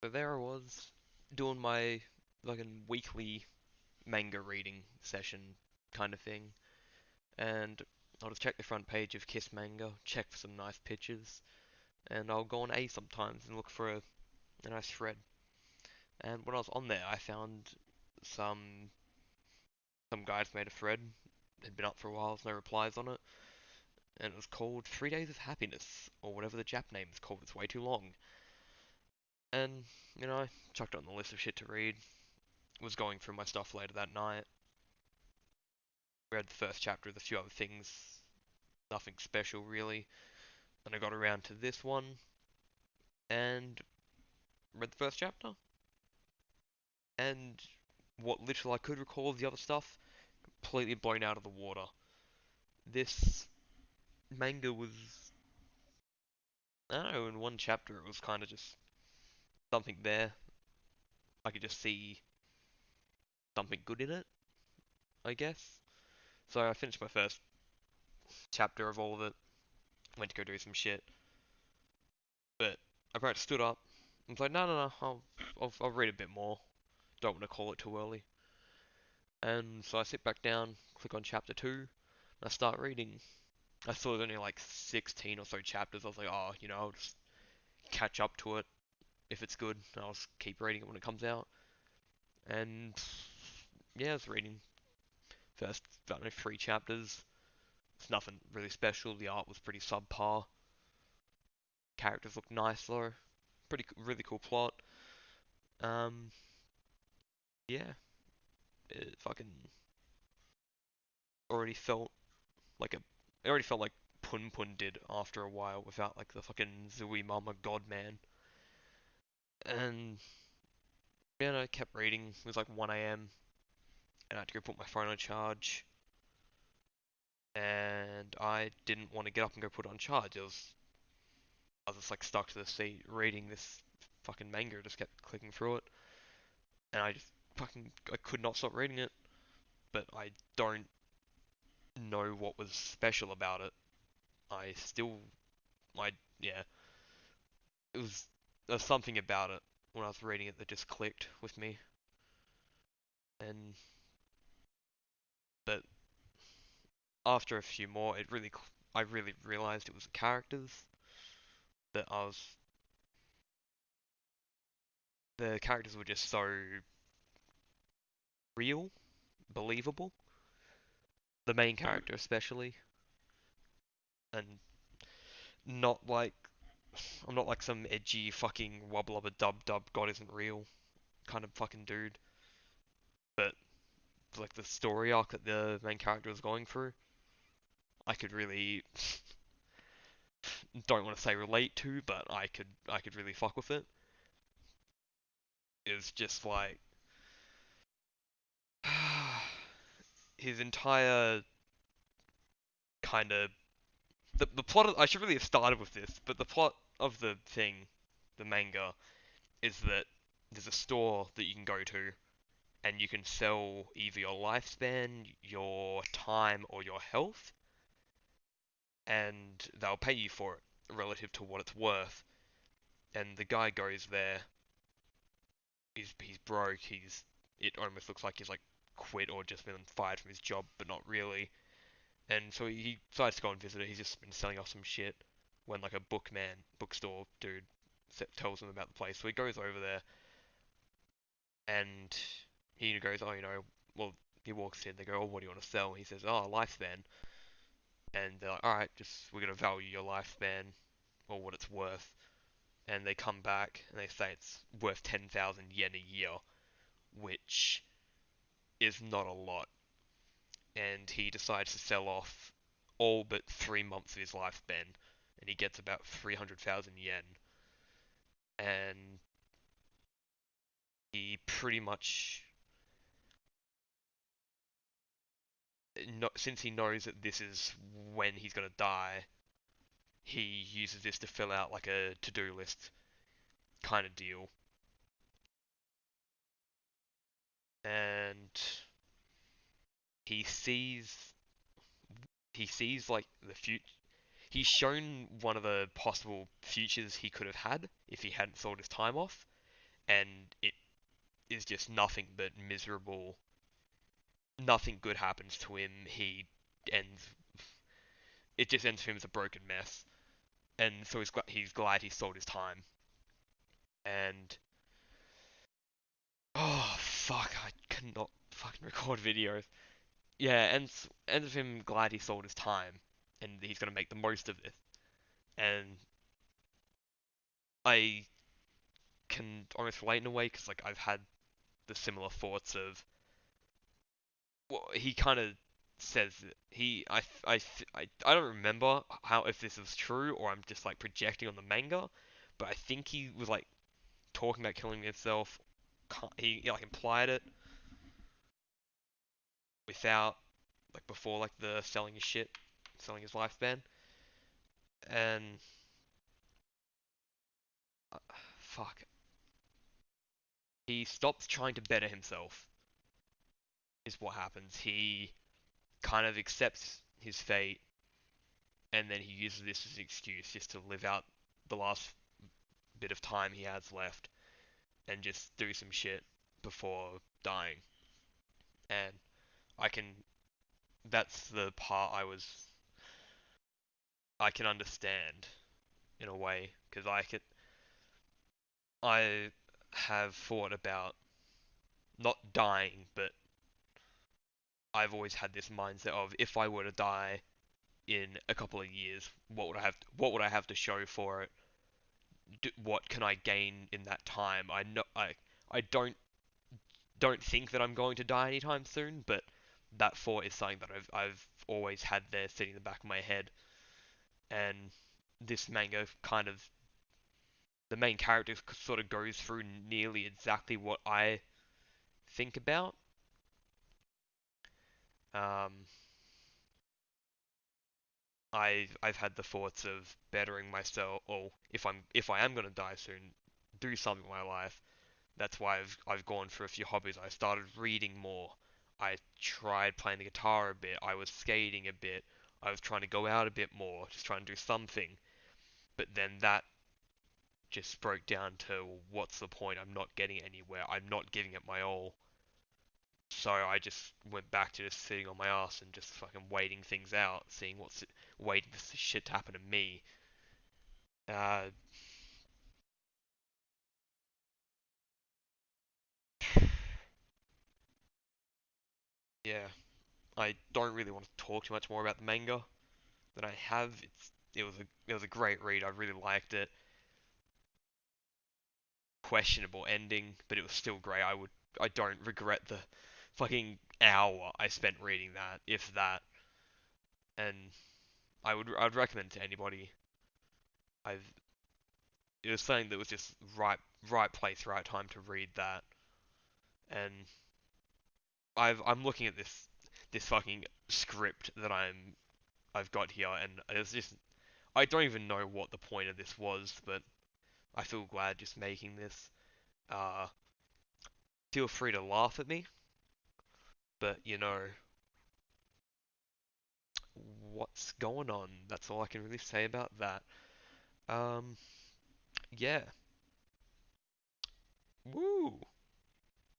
So there I was, doing my fucking weekly manga reading session kind of thing, and I'll just check the front page of Kiss Manga, check for some nice pictures, and I'll go on A sometimes and look for a nice thread. And when I was on there, I found some some guys made a thread, had been up for a while, there's no replies on it, and it was called 3 Days of Happiness, or whatever the Jap name is called, it's way too long. And, I chucked it on the list of shit to read, was going through my stuff later that night, read the first chapter of a few other things, nothing special really. Then I got around to this one and read the first chapter. And what little I could recall of the other stuff, completely blown out of the water. This manga was, I don't know, in one chapter it was kind of just something there. I could just see something good in it, I guess. So I finished my first chapter of all of it, went to go do some shit, but I pretty much stood up and was like, no, I'll read a bit more. Don't want to call it too early. And so I sit back down, click on chapter 2, and I start reading. I saw there's only like 16 or so chapters. I was like, oh, I'll just catch up to it if it's good. I'll just keep reading it when it comes out. And yeah, I was reading first, I don't know, 3 chapters. It's nothing really special. The art was pretty subpar. Characters looked nice though. Really cool plot. Um, yeah, it fucking already felt like a it already felt like Pun Pun did after a while without like the fucking Zooey Mama God Man. And then I kept reading. It was like 1 a.m. and I had to go put my phone on charge. And I didn't want to get up and go put it on charge. I was just like stuck to the seat reading this fucking manga. Just kept clicking through it, and I could not stop reading it. But I don't know what was special about it. I still, I yeah, it was there's something about it when I was reading it that just clicked with me, and but after a few more, I really realized it was the characters that the characters were just so real, believable. The main character especially, and not like I'm not like some edgy fucking wubba lubba dub dub God isn't real kind of fucking dude, but like the story arc that the main character was going through, I could really don't want to say relate to, but I could really fuck with it. It's just like his entire kind of the plot of, I should really have started with this, but the plot of the thing, the manga, is that there's a store that you can go to and you can sell either your lifespan, your time, or your health, and they'll pay you for it relative to what it's worth. And the guy goes there, he's broke, it almost looks like he's like quit or just been fired from his job, but not really. And so he decides to go and visit it. He's just been selling off some shit when like a bookstore dude tells him about the place. So he goes over there and he goes, oh, well, he walks in. They go, oh, what do you want to sell? He says, oh, lifespan. And they're like, all right, just we're gonna value your lifespan or what it's worth. And they come back and they say it's worth 10,000 yen a year, which is not a lot. And he decides to sell off all but 3 months of his lifespan, and he gets about 300,000 yen. And he pretty much, since he knows that this is when he's gonna die, he uses this to fill out like a to-do list kind of deal. And he sees he sees like the future. He's shown one of the possible futures he could have had if he hadn't sold his time off, and it is just nothing but miserable. Nothing good happens to him. Ends. It just ends for him as a broken mess, and so he's glad he sold his time. And oh fuck, I cannot fucking record videos. Yeah, ends with him glad he sold his time, and he's gonna make the most of this. And I can almost relate in a way because like I've had the similar thoughts of well, he kind of says that I don't remember how if this was true or I'm just like projecting on the manga, but I think he was like talking about killing himself. He like implied it without like before like the selling his shit, selling his lifespan, and uh, fuck, he stops trying to better himself. Is what happens. He kind of accepts his fate, and then he uses this as an excuse just to live out the last bit of time he has left and just do some shit before dying. And I can, that's the part I can understand in a way, because I have thought about not dying, but I've always had this mindset of if I were to die in a couple of years, what would I have to show for it? What can I gain in that time? I don't think that I'm going to die anytime soon, but that thought is something that I've always had there sitting in the back of my head. And this manga kind of the main character sort of goes through nearly exactly what I think about. Um, I've had the thoughts of bettering myself, or if I am gonna die soon, do something with my life. That's why I've gone for a few hobbies. I started reading more. I tried playing the guitar a bit. I was skating a bit. I was trying to go out a bit more, just trying to do something. But then that just broke down to what's the point? I'm not getting anywhere. I'm not giving it my all. So I just went back to just sitting on my ass and just fucking waiting things out, waiting for this shit to happen to me. Uh, yeah, I don't really want to talk too much more about the manga than I have. It was a great read. I really liked it. Questionable ending, but it was still great. I don't regret the fucking hour I spent reading that, if that. And I'd recommend to anybody. I've It was something that was just right place, right time to read that. And I'm looking at this fucking script that I've got here, and it's just I don't even know what the point of this was, but I feel glad just making this. Uh, Feel free to laugh at me, but you know what's going on. That's all I can really say about that. Um, yeah. Woo!